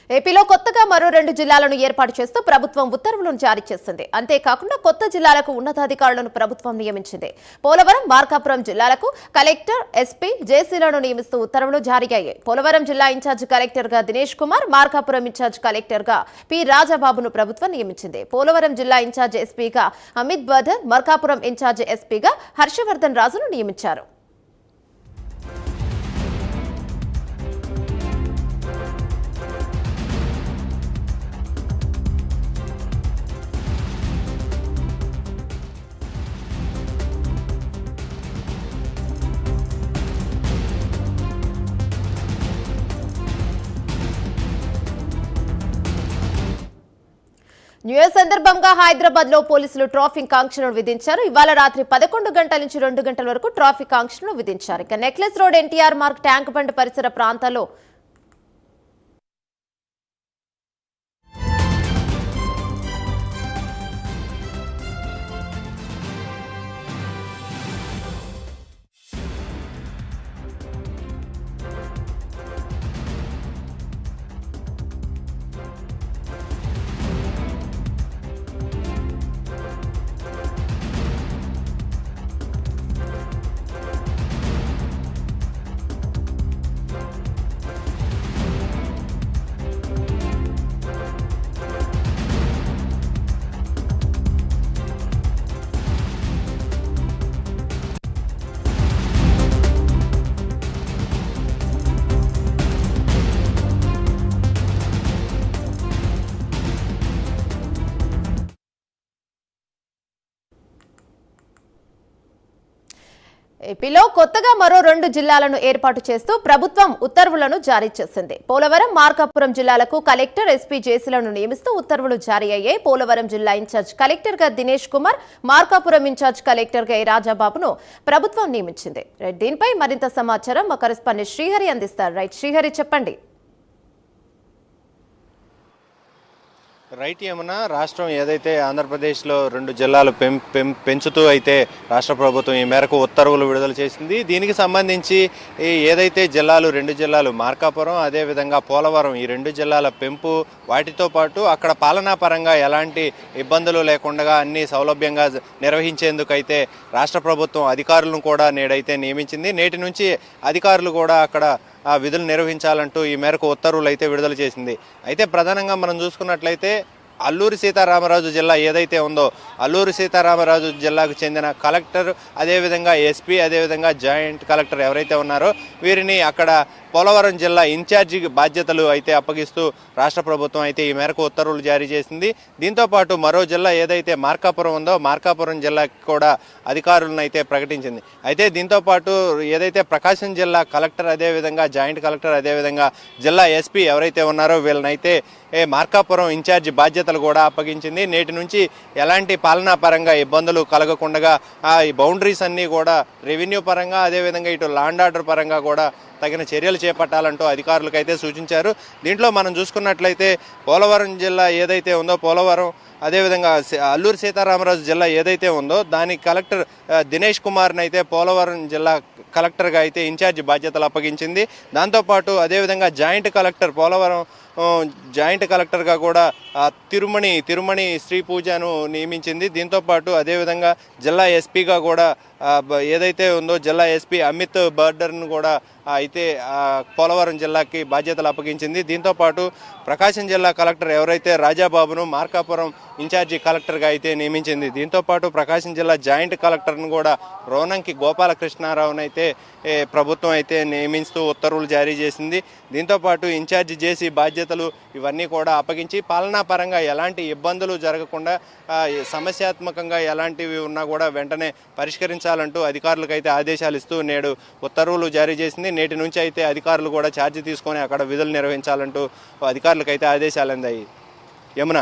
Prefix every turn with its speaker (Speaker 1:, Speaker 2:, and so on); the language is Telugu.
Speaker 1: ఏపీలో కొత్తగా మరో 2 జిల్లాలను ఏర్పాటు చేస్తూ ప్రభుత్వం ఉత్తర్వులను జారీ చేసింది. అంతేకాకుండా కొత్త జిల్లాలకు ఉన్నతాధికారులను ప్రభుత్వం నియమించింది. పోలవరం, మార్కాపురం జిల్లాలకు కలెక్టర్, ఎస్పీ, జేసీలను నియమిస్తూ ఉత్తర్వులు జారీ అయ్యాయి. పోలవరం జిల్లా ఇన్ఛార్జ్ కలెక్టర్ గా దినేష్ కుమార్, మార్కాపురం ఇన్ఛార్జ్ కలెక్టర్ గా పి రాజబాబును ప్రభుత్వం నియమించింది. పోలవరం జిల్లా ఇన్ఛార్జ్ ఎస్పీగా అమిత్ బర్ధన్, మార్కాపురం ఇన్ఛార్జ్ ఎస్పీగా హర్షవర్ధన్ రాజును నియమించారు. న్యూ ఇయర్ సందర్భంగా హైదరాబాద్ లో పోలీసులు ట్రాఫిక్ ఆంక్షలను విధించారు. ఇవాళ రాత్రి 11 గంటల నుంచి 2 గంటల వరకు ట్రాఫిక్ ఆంక్షలను విధించారు. ఇక necklace road, NTR Marg, tank bund పరిసర ప్రాంతాల్లో ఏపీలో కొత్తగా మరో 2 జిల్లాలను ఏర్పాటు చేస్తూ ప్రభుత్వం ఉత్తర్వులను జారీ చేసింది. పోలవరం, మార్కాపురం జిల్లాలకు కలెక్టర్, ఎస్పీ, జేసీలను నియమిస్తూ ఉత్తర్వులు జారీ అయ్యాయి. పోలవరం జిల్లా ఇన్ఛార్జ్ కలెక్టర్ గా దినేష్ కుమార్, మార్కాపురం ఇన్ఛార్జ్ కలెక్టర్ గా రాజబాబును ప్రభుత్వం నియమించింది. దీనిపై మరింత సమాచారం మా కరెస్పాండెంట్ శ్రీహరి అందిస్తారు. రైట్ శ్రీహరి, చెప్పండి.
Speaker 2: రైట్ యమున, రాష్ట్రం ఏదైతే ఆంధ్రప్రదేశ్లో 2 జిల్లాలు పెంచుతూ అయితే రాష్ట్ర ప్రభుత్వం ఈ మేరకు ఉత్తర్వులు విడుదల చేసింది. దీనికి సంబంధించి ఏదైతే జిల్లాలు 2 జిల్లాలు మార్కాపురం, అదేవిధంగా పోలవరం, ఈ 2 జిల్లాల పెంపు, వాటితో పాటు అక్కడ పాలనా పరంగా ఎలాంటి ఇబ్బందులు లేకుండా అన్ని సౌలభ్యంగా నిర్వహించేందుకైతే రాష్ట్ర ప్రభుత్వం అధికారులను కూడా నేడైతే నియమించింది. నేటి నుంచి అధికారులు కూడా అక్కడ విధులు నిర్వహించాలంటూ ఈ మేరకు ఉత్తర్వులు అయితే విడుదల చేసింది. అయితే ప్రధానంగా మనం చూసుకున్నట్లయితే అల్లూరి సీతారామరాజు జిల్లా ఏదైతే ఉందో, అల్లూరి సీతారామరాజు జిల్లాకు చెందిన కలెక్టర్, అదేవిధంగా ఎస్పీ, అదేవిధంగా జాయింట్ కలెక్టర్ ఎవరైతే ఉన్నారో వీరిని అక్కడ పోలవరం జిల్లా ఇన్ఛార్జి బాధ్యతలు అయితే అప్పగిస్తూ రాష్ట్ర ప్రభుత్వం అయితే ఈ మేరకు ఉత్తర్వులు జారీ చేసింది. దీంతోపాటు మరో జిల్లా ఏదైతే మార్కాపురం ఉందో, మార్కాపురం జిల్లాకి కూడా అధికారులను అయితే ప్రకటించింది. అయితే దీంతోపాటు ఏదైతే ప్రకాశం జిల్లా కలెక్టర్, అదేవిధంగా జాయింట్ కలెక్టర్, అదేవిధంగా జిల్లా ఎస్పీ ఎవరైతే ఉన్నారో వీళ్ళనైతే మార్కాపురం ఇన్ఛార్జి బాధ్యతలు కూడా అప్పగించింది. నేటి నుంచి ఎలాంటి పాలనా పరంగా ఇబ్బందులు కలగకుండా ఈ బౌండరీస్ అన్నీ కూడా రెవెన్యూ పరంగా, అదేవిధంగా ఇటు లాండ్ ఆర్డర్ పరంగా కూడా తగిన చర్యలు చేపట్టాలంటూ అధికారులకు అయితే సూచించారు. దీంట్లో మనం చూసుకున్నట్లయితే పోలవరం జిల్లా ఏదైతే ఉందో, పోలవరం అదేవిధంగా అల్లూరి సీతారామరాజు జిల్లా ఏదైతే ఉందో దానికి కలెక్టర్ దినేష్ కుమార్ని అయితే పోలవరం జిల్లా కలెక్టర్గా అయితే ఇన్ఛార్జి బాధ్యతలు అప్పగించింది. దాంతోపాటు అదేవిధంగా జాయింట్ కలెక్టర్, పోలవరం జాయింట్ కలెక్టర్గా కూడా తిరుమణి శ్రీ పూజను నియమించింది. దీంతోపాటు అదేవిధంగా జిల్లా ఎస్పీగా కూడా ఏదైతే ఉందో జిల్లా ఎస్పీ అమిత్ బర్ధన్ కూడా అయితే పోలవరం జిల్లాకి బాధ్యతలు అప్పగించింది. దీంతోపాటు ప్రకాశం జిల్లా కలెక్టర్ ఎవరైతే రాజాబాబును మార్కాపురం ఇన్ఛార్జి కలెక్టర్గా అయితే నియమించింది. దీంతోపాటు ప్రకాశం జిల్లా జాయింట్ కలెక్టర్ను కూడా రోనంకి గోపాలకృష్ణారావును అయితే ప్రభుత్వం అయితే నియమిస్తూ ఉత్తర్వులు జారీ చేసింది. దీంతోపాటు ఇన్ఛార్జి జేసీ బాధ్యతలు ఇవన్నీ కూడా అప్పగించి పాలనా పరంగా ఎలాంటి ఇబ్బందులు జరగకుండా, సమస్యాత్మకంగా ఎలాంటివి ఉన్నా కూడా వెంటనే పరిష్కరించాలంటూ అధికారులకు అయితే ఆదేశాలు ఇస్తూ నేడు ఉత్తర్వులు జారీ చేసింది. నేటి నుంచి అయితే అధికారులు కూడా ఛార్జీ తీసుకొని అక్కడ విధులు నిర్వహించాలంటూ అధికారులకు అయితే ఆదేశాలు అందాయి. యమున.